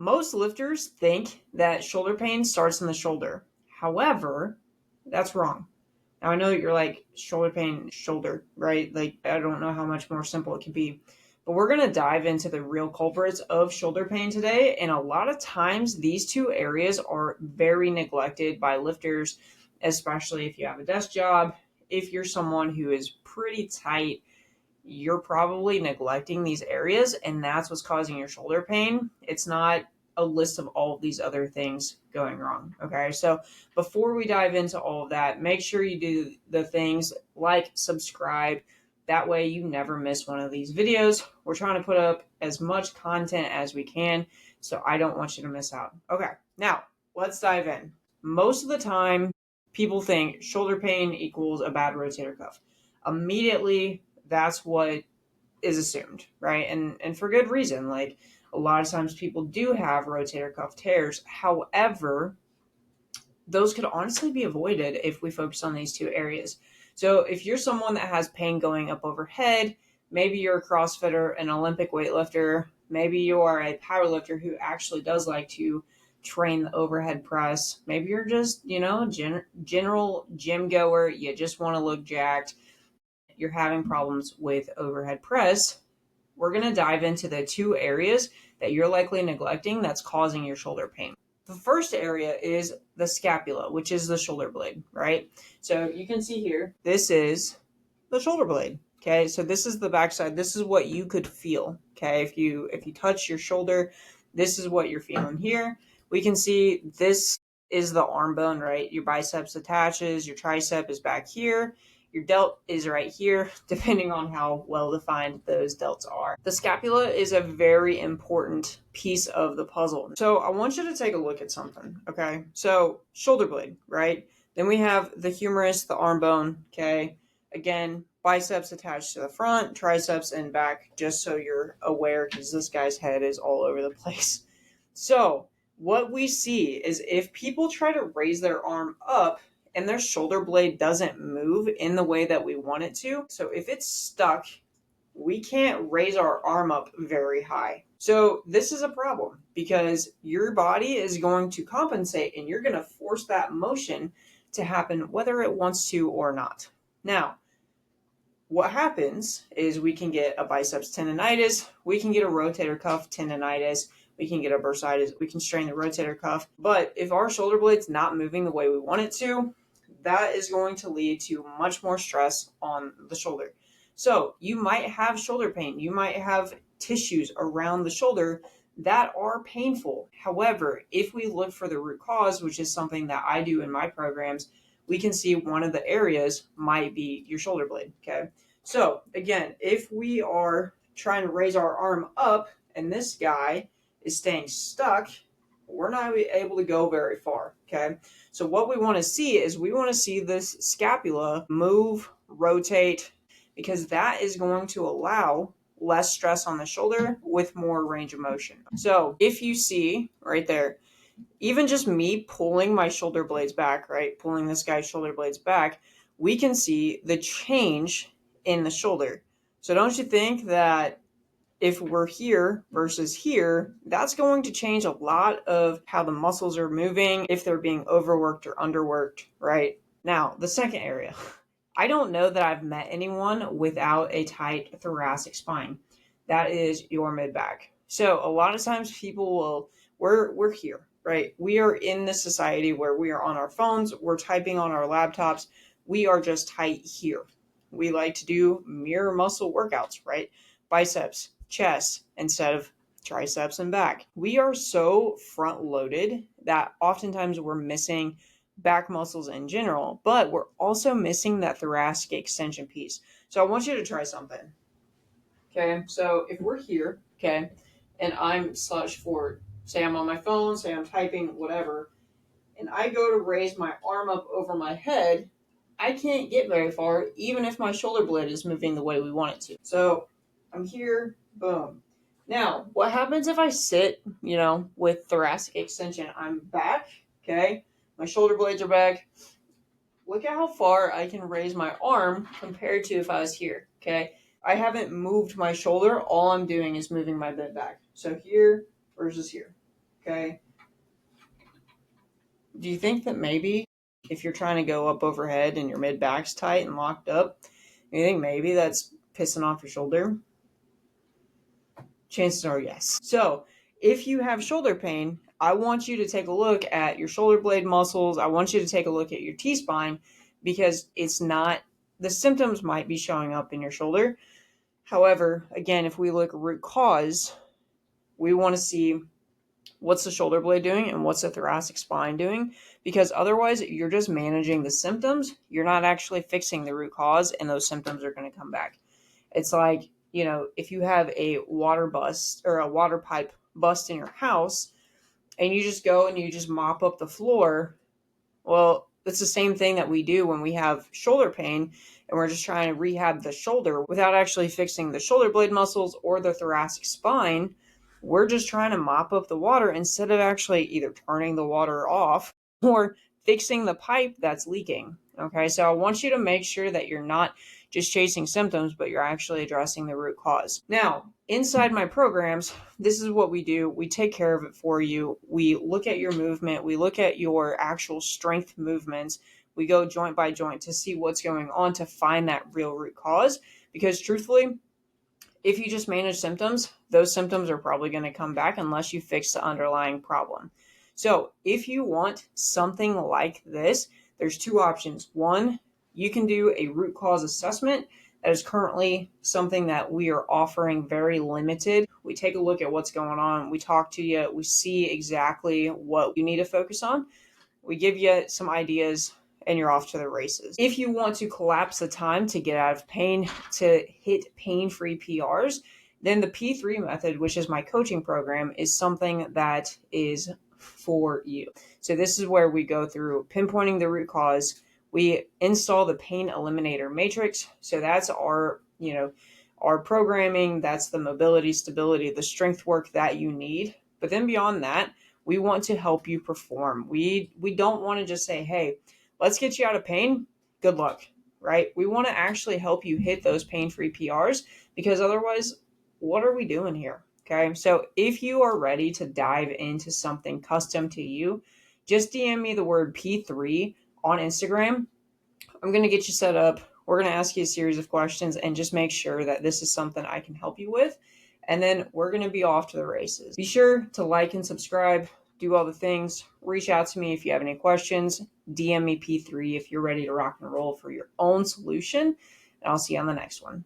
Most lifters think that shoulder pain starts in the shoulder. However, that's wrong. Now I know that you're like, shoulder pain, shoulder, right? Like, I don't know how much more simple it can be. But we're going to dive into the real culprits of shoulder pain today. And a lot of times these two areas are very neglected by lifters, especially if you have a desk job. If you're someone who is pretty tight, you're probably neglecting these areas, and that's what's causing your shoulder pain. It's not a list of all of these other things going wrong. Okay, so before we dive into all of that, make sure you do the things like subscribe. That way you never miss one of these videos. We're trying to put up as much content as we can, so I don't want you to miss out. Okay, now let's dive in. Most of the time, people think shoulder pain equals a bad rotator cuff. Immediately, that's what is assumed, right? And for good reason. Like, a lot of times people do have rotator cuff tears. However, those could honestly be avoided if we focus on these two areas. So if you're someone that has pain going up overhead, maybe you're a CrossFitter, an Olympic weightlifter, maybe you are a powerlifter who actually does like to train the overhead press. Maybe you're just, general gym goer. You just want to look jacked. You're having problems with overhead press. We're going to dive into the two areas that you're likely neglecting that's causing your shoulder pain. The first area is the scapula, which is the shoulder blade, right? So you can see here, this is the shoulder blade. Okay, so this is the backside. This is what you could feel. Okay, if you touch your shoulder, this is what you're feeling here. We can see this is the arm bone, right? Your biceps attaches, your tricep is back here. Your delt is right here, depending on how well defined those delts are. The scapula is a very important piece of the puzzle. So I want you to take a look at something, okay? So shoulder blade, right? Then we have the humerus, the arm bone, okay? Again, biceps attached to the front, triceps and back, just so you're aware, because this guy's head is all over the place. So what we see is if people try to raise their arm up, and their shoulder blade doesn't move in the way that we want it to. So if it's stuck, we can't raise our arm up very high. So this is a problem because your body is going to compensate and you're going to force that motion to happen whether it wants to or not. Now, what happens is we can get a biceps tendonitis, we can get a rotator cuff tendonitis, we can get a bursitis, we can strain the rotator cuff. But if our shoulder blade's not moving the way we want it to, that is going to lead to much more stress on the shoulder. So you might have shoulder pain. You might have tissues around the shoulder that are painful. However, if we look for the root cause, which is something that I do in my programs, we can see one of the areas might be your shoulder blade, okay? So again, if we are trying to raise our arm up and this guy is staying stuck, we're not able to go very far, okay? So what we want to see is we want to see this scapula move, rotate, because that is going to allow less stress on the shoulder with more range of motion. So if you see right there, even just me pulling my shoulder blades back, right, pulling this guy's shoulder blades back, we can see the change in the shoulder. So don't you think that if we're here versus here, that's going to change a lot of how the muscles are moving, if they're being overworked or underworked, right? Now, the second area. I don't know that I've met anyone without a tight thoracic spine. That is your mid-back. So a lot of times people will, we're here, right? We are in this society where we are on our phones, we're typing on our laptops, we are just tight here. We like to do mirror muscle workouts, right? Biceps, chest, instead of triceps and back. We are so front loaded that oftentimes we're missing back muscles in general, but we're also missing that thoracic extension piece. So I want you to try something. Okay, so if we're here, okay, and I'm slouched forward, say I'm on my phone, say I'm typing, whatever, and I go to raise my arm up over my head, I can't get very far, even if my shoulder blade is moving the way we want it to. So I'm here, boom. Now, what happens if I sit, with thoracic extension? I'm back, okay? My shoulder blades are back. Look at how far I can raise my arm compared to if I was here, okay? I haven't moved my shoulder. All I'm doing is moving my mid back. So here versus here. Okay. Do you think that maybe if you're trying to go up overhead and your mid back's tight and locked up, you think maybe that's pissing off your shoulder? Chances are yes. So, if you have shoulder pain, I want you to take a look at your shoulder blade muscles. I want you to take a look at your T-spine because it's not, the symptoms might be showing up in your shoulder. However, again, if we look at root cause, we want to see what's the shoulder blade doing and what's the thoracic spine doing, because otherwise you're just managing the symptoms. You're not actually fixing the root cause, and those symptoms are going to come back. It's like, if you have a water bust or a water pipe bust in your house and you just go and you just mop up the floor, well, it's the same thing that we do when we have shoulder pain and we're just trying to rehab the shoulder without actually fixing the shoulder blade muscles or the thoracic spine. We're just trying to mop up the water instead of actually either turning the water off or fixing the pipe that's leaking. Okay, so I want you to make sure that you're not just chasing symptoms, but you're actually addressing the root cause. Now, inside my programs, this is what we do. We take care of it for you. We look at your movement. We look at your actual strength movements. We go joint by joint to see what's going on to find that real root cause. Because truthfully, if you just manage symptoms, those symptoms are probably going to come back unless you fix the underlying problem. So if you want something like this, there's two options. One, you can do a root cause assessment. That is currently something that we are offering very limited. We take a look at what's going on. We talk to you. We see exactly what you need to focus on. We give you some ideas and you're off to the races. If you want to collapse the time to get out of pain, to hit pain-free PRs, then the P3 method, which is my coaching program, is something that is for you. So this is where we go through pinpointing the root cause. We install the pain eliminator matrix. So that's our programming, that's the mobility, stability, the strength work that you need. But then beyond that, we want to help you perform. We don't want to just say, hey, let's get you out of pain. Good luck, right? We want to actually help you hit those pain-free PRs, because otherwise, what are we doing here? Okay, so if you are ready to dive into something custom to you, just DM me the word P3 on Instagram. I'm going to get you set up. We're going to ask you a series of questions and just make sure that this is something I can help you with. And then we're going to be off to the races. Be sure to like and subscribe, do all the things. Reach out to me if you have any questions. DM me P3 if you're ready to rock and roll for your own solution. And I'll see you on the next one.